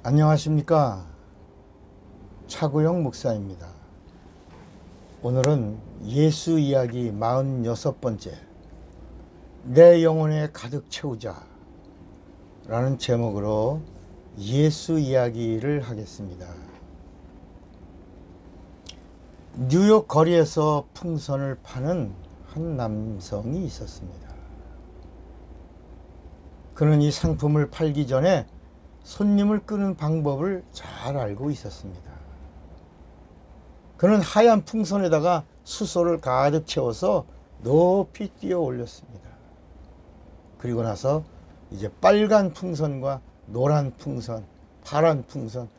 안녕하십니까. 차구영 목사입니다. 오늘은 예수 이야기 46번째 내 영혼에 가득 채우자 라는 제목으로 예수 이야기를 하겠습니다. 뉴욕 거리에서 풍선을 파는 한 남성이 있었습니다. 그는 이 상품을 팔기 전에 손님을 끄는 방법을 잘 알고 있었습니다. 그는 하얀 풍선에다가 수소를 가득 채워서 높이 뛰어 올렸습니다. 그리고 나서 이제 빨간 풍선과 노란 풍선, 파란 풍선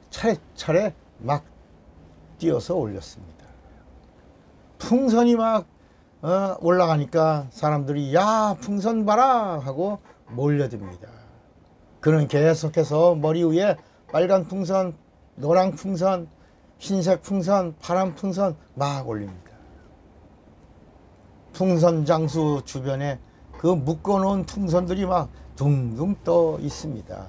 차례차례 막 띄어서 올렸습니다. 풍선이 막 올라가니까 사람들이 야 풍선 봐라 하고 몰려듭니다. 그는 계속해서 머리 위에 빨간 풍선, 노란 풍선, 흰색 풍선, 파란 풍선 막 올립니다. 풍선 장수 주변에 그 묶어놓은 풍선들이 막 둥둥 떠 있습니다.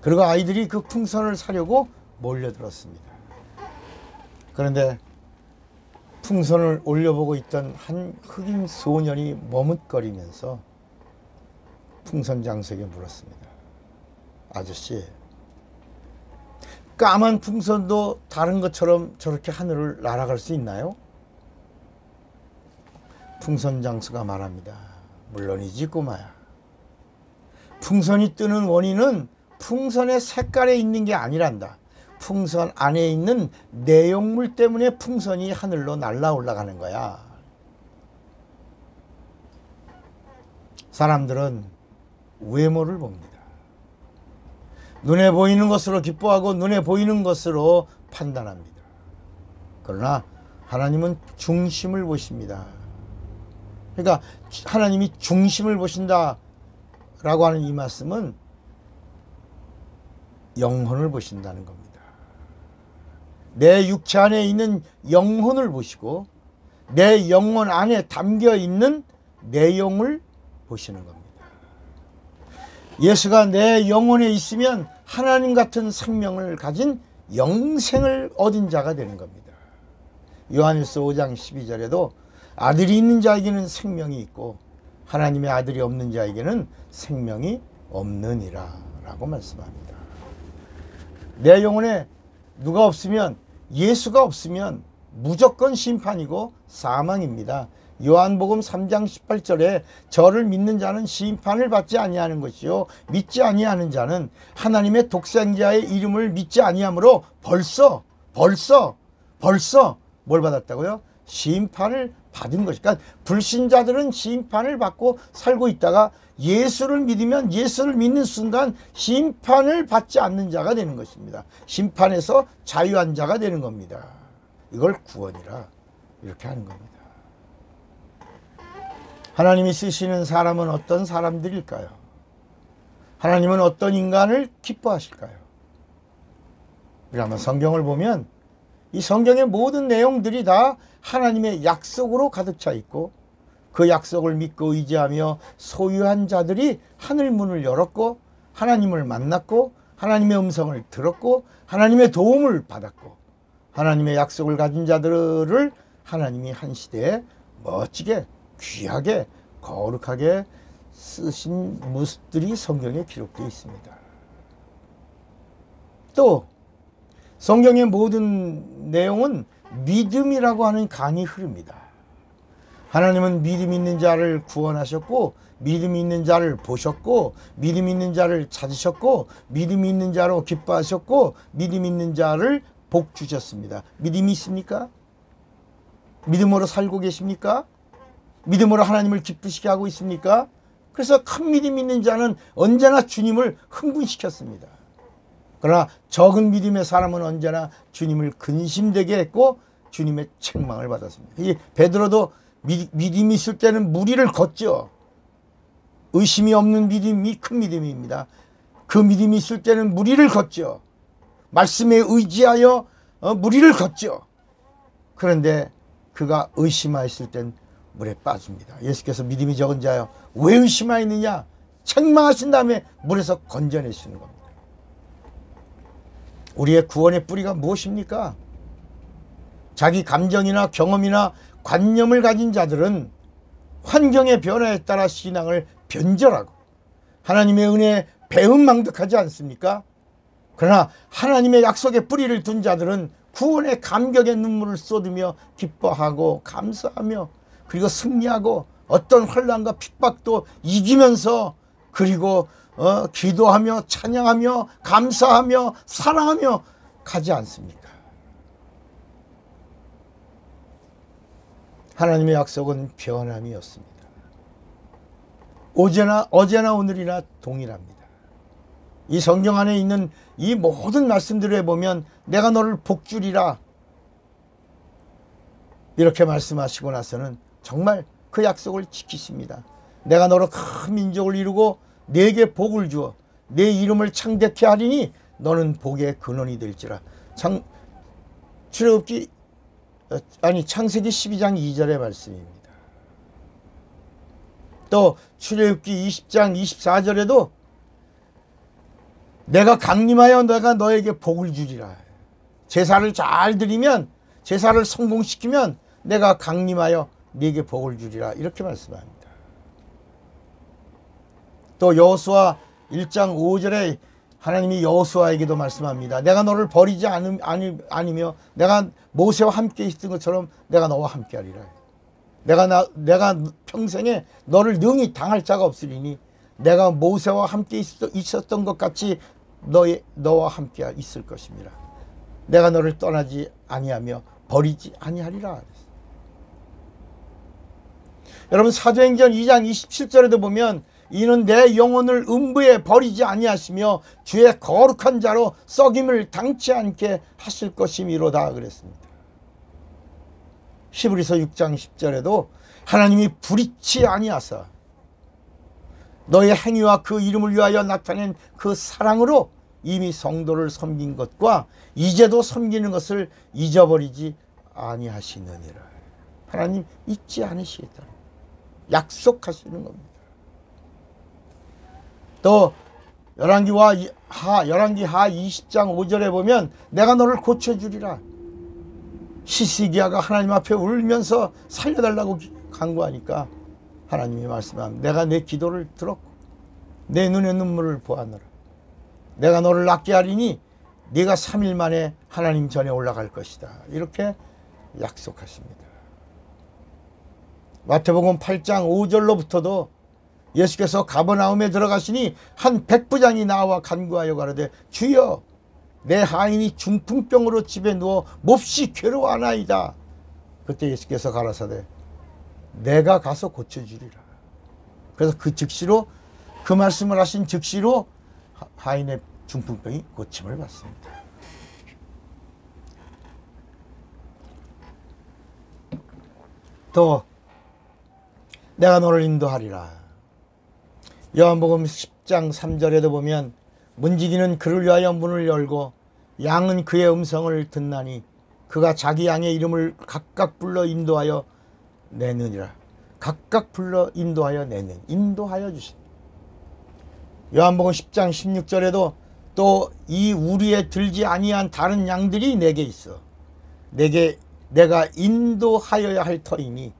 그리고 아이들이 그 풍선을 사려고 몰려들었습니다. 그런데 풍선을 올려보고 있던 한 흑인 소년이 머뭇거리면서 풍선 장수에게 물었습니다. 아저씨, 까만 풍선도 다른 것처럼 저렇게 하늘을 날아갈 수 있나요? 풍선 장수가 말합니다. 물론이지 꼬마야. 풍선이 뜨는 원인은 풍선의 색깔에 있는 게 아니란다. 풍선 안에 있는 내용물 때문에 풍선이 하늘로 날아 올라가는 거야. 사람들은 외모를 봅니다. 눈에 보이는 것으로 기뻐하고 눈에 보이는 것으로 판단합니다. 그러나 하나님은 중심을 보십니다. 그러니까 하나님이 중심을 보신다 라고 하는 이 말씀은 영혼을 보신다는 겁니다. 내 육체 안에 있는 영혼을 보시고 내 영혼 안에 담겨 있는 내용을 보시는 겁니다. 예수가 내 영혼에 있으면 하나님 같은 생명을 가진 영생을 얻은 자가 되는 겁니다. 요한일서 5장 12절에도 아들이 있는 자에게는 생명이 있고 하나님의 아들이 없는 자에게는 생명이 없느니라 라고 말씀합니다. 내 영혼에 누가 없으면, 예수가 없으면 무조건 심판이고 사망입니다. 요한복음 3장 18절에 저를 믿는 자는 심판을 받지 아니하는 것이요 믿지 아니하는 자는 하나님의 독생자의 이름을 믿지 아니하므로 벌써 뭘 받았다고요? 심판을 받은 것이. 그러니까 불신자들은 심판을 받고 살고 있다가 예수를 믿으면 예수를 믿는 순간 심판을 받지 않는 자가 되는 것입니다. 심판에서 자유한 자가 되는 겁니다. 이걸 구원이라 이렇게 하는 겁니다. 하나님이 쓰시는 사람은 어떤 사람들일까요? 하나님은 어떤 인간을 기뻐하실까요? 우리 한번 성경을 보면 이 성경의 모든 내용들이 다 하나님의 약속으로 가득 차 있고 그 약속을 믿고 의지하며 소유한 자들이 하늘 문을 열었고 하나님을 만났고 하나님의 음성을 들었고 하나님의 도움을 받았고 하나님의 약속을 가진 자들을 하나님이 한 시대에 멋지게 귀하게 거룩하게 쓰신 모습들이 성경에 기록되어 있습니다. 또 성경의 모든 내용은 믿음이라고 하는 강이 흐릅니다. 하나님은 믿음 있는 자를 구원하셨고 믿음 있는 자를 보셨고 믿음 있는 자를 찾으셨고 믿음 있는 자로 기뻐하셨고 믿음 있는 자를 복 주셨습니다. 믿음이 있습니까? 믿음으로 살고 계십니까? 믿음으로 하나님을 기쁘시게 하고 있습니까? 그래서 큰 믿음 있는 자는 언제나 주님을 흥분시켰습니다. 그러나 적은 믿음의 사람은 언제나 주님을 근심되게 했고 주님의 책망을 받았습니다. 이 베드로도 믿음이 있을 때는 무리를 걷죠. 의심이 없는 믿음이 큰 믿음입니다. 그 믿음이 있을 때는 무리를 걷죠. 말씀에 의지하여 무리를 걷죠. 그런데 그가 의심하였을 땐 물에 빠집니다. 예수께서 믿음이 적은 자여 왜 의심하였느냐 책망하신 다음에 물에서 건져내시는 겁니다. 우리의 구원의 뿌리가 무엇입니까? 자기 감정이나 경험이나 관념을 가진 자들은 환경의 변화에 따라 신앙을 변절하고 하나님의 은혜에 배은망덕하지 않습니까? 그러나 하나님의 약속의 뿌리를 둔 자들은 구원의 감격의 눈물을 쏟으며 기뻐하고 감사하며 그리고 승리하고 어떤 환난과 핍박도 이기면서 그리고 기도하며 찬양하며 감사하며 사랑하며 가지 않습니까? 하나님의 약속은 변함이 없습니다. 어제나 오늘이나 동일합니다. 이 성경 안에 있는 이 모든 말씀들에 보면 내가 너를 복주리라 이렇게 말씀하시고 나서는 정말 그 약속을 지키십니다. 내가 너로 큰 민족을 이루고 네게 복을 주어 내 이름을 창대케 하리니 너는 복의 근원이 될지라. 창세기 12장 2절의 말씀입니다. 또 출애굽기 20장 24절에도 내가 강림하여 내가 너에게 복을 주리라. 제사를 잘 드리면 제사를 성공시키면 내가 강림하여 네게 복을 주리라 이렇게 말씀합니다. 또 여호수아 1장 5절에 하나님이 여호수아에게도 말씀합니다. 내가 너를 버리지 않으며 내가 모세와 함께 있던 것처럼 내가 너와 함께 하리라. 내가 평생에 너를 능히 당할 자가 없으리니 내가 모세와 함께 있었던 것 같이 너와 함께 있을 것입니다. 내가 너를 떠나지 아니하며 버리지 아니하리라. 여러분 사도행전 2장 27절에도 보면 이는 내 영혼을 음부에 버리지 아니하시며 주의 거룩한 자로 썩임을 당치 않게 하실 것이미로다 그랬습니다. 히브리서 6장 10절에도 하나님이 불의치 아니하사 너의 행위와 그 이름을 위하여 나타낸 그 사랑으로 이미 성도를 섬긴 것과 이제도 섬기는 것을 잊어버리지 아니하시느니라. 하나님 잊지 않으시겠다. 약속하시는 겁니다. 또 열왕기 하 20장 5절에 보면 내가 너를 고쳐주리라. 시시기야가 하나님 앞에 울면서 살려달라고 간구하니까 하나님이 말씀합니다. 내가 내 기도를 들었고 내 눈의 눈물을 보았노라. 내가 너를 낫게 하리니 네가 3일 만에 하나님 전에 올라갈 것이다. 이렇게 약속하십니다. 마태복음 8장 5절로부터도 예수께서 가버나움에 들어가시니 한 백부장이 나와 간구하여 가로되 주여 내 하인이 중풍병으로 집에 누워 몹시 괴로워하나이다. 그때 예수께서 가라사대 내가 가서 고쳐주리라. 그래서 그 즉시로 그 말씀을 하신 즉시로 하인의 중풍병이 고침을 받습니다. 또 내가 너를 인도하리라. 요한복음 10장 3절에도 보면 문지기는 그를 위하여 문을 열고 양은 그의 음성을 듣나니 그가 자기 양의 이름을 각각 불러 인도하여 내느니라. 각각 불러 인도하여 내는 인도하여 주신. 요한복음 10장 16절에도 또 이 우리에 들지 아니한 다른 양들이 내게 있어 내가 인도하여야 할 터이니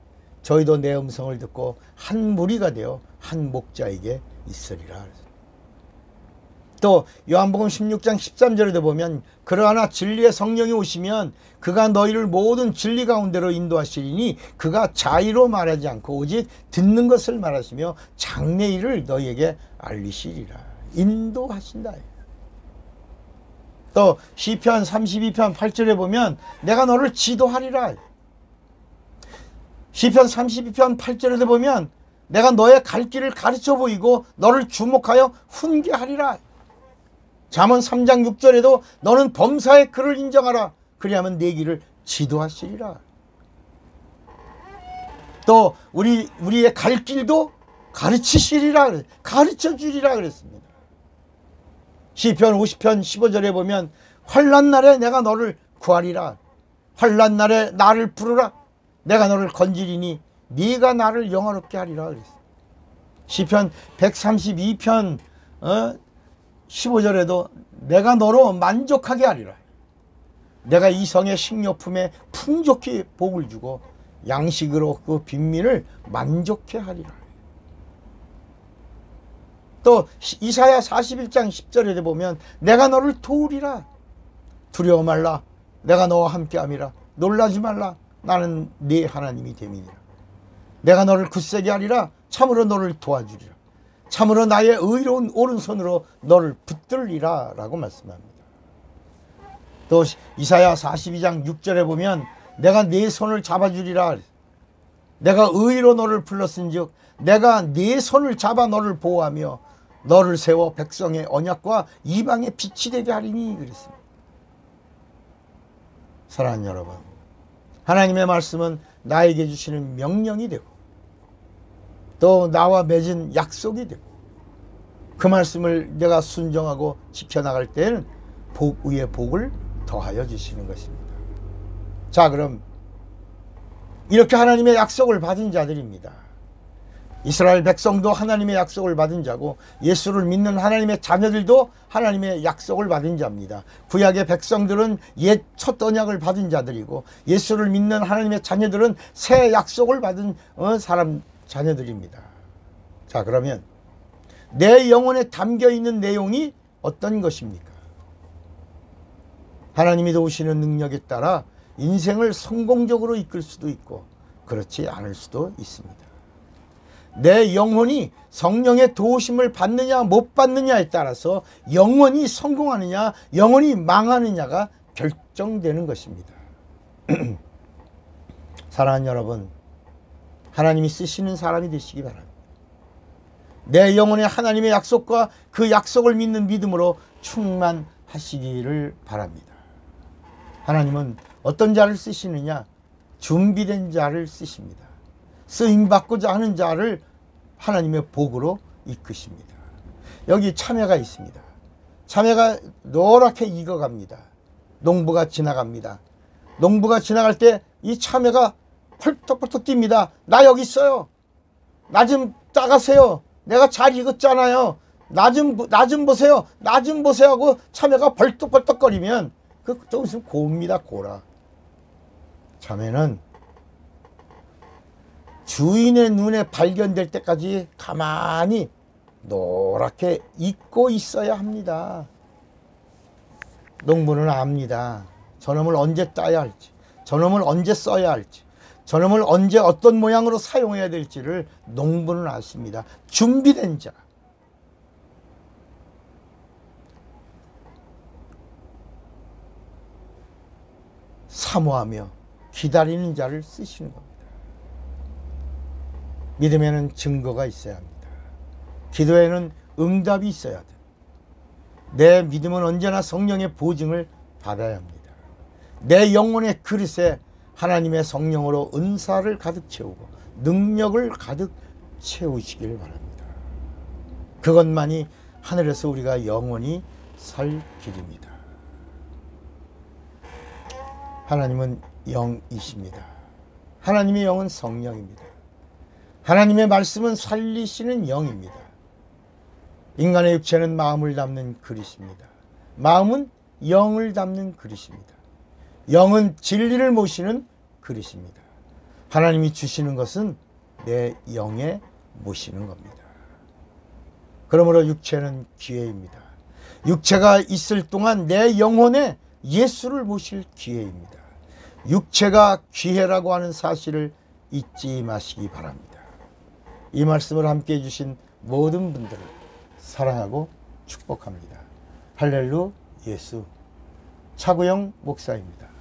저희도 내 음성을 듣고 한 무리가 되어 한 목자에게 있으리라. 또 요한복음 16장 13절에도 보면 그러나 진리의 성령이 오시면 그가 너희를 모든 진리 가운데로 인도하시리니 그가 자의로 말하지 않고 오직 듣는 것을 말하시며 장래일을 너희에게 알리시리라. 인도하신다. 또 시편 32편 8절에 보면 내가 너를 지도하리라. 시편 32편 8절에도 보면 내가 너의 갈 길을 가르쳐 보이고 너를 주목하여 훈계하리라. 잠언 3장 6절에도 너는 범사의 그를 인정하라. 그리하면 내 길을 지도하시리라. 또 우리의 갈 길도 가르치시리라. 가르쳐 주리라 그랬습니다. 시편 50편 15절에 보면 환난 날에 내가 너를 구하리라. 환난 날에 나를 부르라. 내가 너를 건지리니 네가 나를 영화롭게 하리라 그랬어요. 시편 132편 15절에도 내가 너로 만족하게 하리라. 내가 이 성의 식료품에 풍족히 복을 주고 양식으로 그 빈민을 만족해 하리라. 또 이사야 41장 10절에 보면 내가 너를 도우리라. 두려워 말라. 내가 너와 함께함이라. 놀라지 말라. 나는 네 하나님이 됨이니라. 내가 너를 굳세게 하리라. 참으로 너를 도와주리라. 참으로 나의 의로운 오른손으로 너를 붙들리라 라고 말씀합니다. 또 이사야 42장 6절에 보면 내가 네 손을 잡아주리라. 내가 의로 너를 불렀은즉 내가 네 손을 잡아 너를 보호하며 너를 세워 백성의 언약과 이방의 빛이 되게 하리니 그랬습니다. 사랑하는 여러분, 하나님의 말씀은 나에게 주시는 명령이 되고 또 나와 맺은 약속이 되고 그 말씀을 내가 순종하고 지켜나갈 때는 복 위에 복을 더하여 주시는 것입니다. 자, 그럼 이렇게 하나님의 약속을 받은 자들입니다. 이스라엘 백성도 하나님의 약속을 받은 자고 예수를 믿는 하나님의 자녀들도 하나님의 약속을 받은 자입니다. 구약의 백성들은 옛 첫 언약을 받은 자들이고 예수를 믿는 하나님의 자녀들은 새 약속을 받은 사람 자녀들입니다. 자, 그러면 내 영혼에 담겨있는 내용이 어떤 것입니까? 하나님이 도우시는 능력에 따라 인생을 성공적으로 이끌 수도 있고 그렇지 않을 수도 있습니다. 내 영혼이 성령의 도우심을 받느냐 못 받느냐에 따라서 영혼이 성공하느냐 영혼이 망하느냐가 결정되는 것입니다. 사랑하는 여러분, 하나님이 쓰시는 사람이 되시기 바랍니다. 내 영혼에 하나님의 약속과 그 약속을 믿는 믿음으로 충만하시기를 바랍니다. 하나님은 어떤 자를 쓰시느냐? 준비된 자를 쓰십니다. 쓰임받고자 하는 자를 하나님의 복으로 이끄십니다. 여기 참외가 있습니다. 참외가 노랗게 익어갑니다. 농부가 지나갑니다. 농부가 지나갈 때 이 참외가 펄떡펄떡 뜁니다. 나 여기 있어요. 나 좀 따가세요. 내가 잘 익었잖아요. 나 좀 보세요. 나 좀 보세요 하고 참외가 벌떡벌떡거리면 그또 무슨 고입니다. 고라. 참외는 주인의 눈에 발견될 때까지 가만히 노랗게 익고 있어야 합니다. 농부는 압니다. 저놈을 언제 따야 할지, 저놈을 언제 써야 할지, 저놈을 언제 어떤 모양으로 사용해야 될지를 농부는 아십니다. 준비된 자. 사모하며 기다리는 자를 쓰시는 겁니다. 믿음에는 증거가 있어야 합니다. 기도에는 응답이 있어야 됩니다. 내 믿음은 언제나 성령의 보증을 받아야 합니다. 내 영혼의 그릇에 하나님의 성령으로 은사를 가득 채우고 능력을 가득 채우시길 바랍니다. 그것만이 하늘에서 우리가 영원히 설 길입니다. 하나님은 영이십니다. 하나님의 영은 성령입니다. 하나님의 말씀은 살리시는 영입니다. 인간의 육체는 마음을 담는 그릇입니다. 마음은 영을 담는 그릇입니다. 영은 진리를 모시는 그릇입니다. 하나님이 주시는 것은 내 영에 모시는 겁니다. 그러므로 육체는 기회입니다. 육체가 있을 동안 내 영혼에 예수를 모실 기회입니다. 육체가 기회라고 하는 사실을 잊지 마시기 바랍니다. 이 말씀을 함께 해주신 모든 분들을 사랑하고 축복합니다. 할렐루 예수 차구영 목사입니다.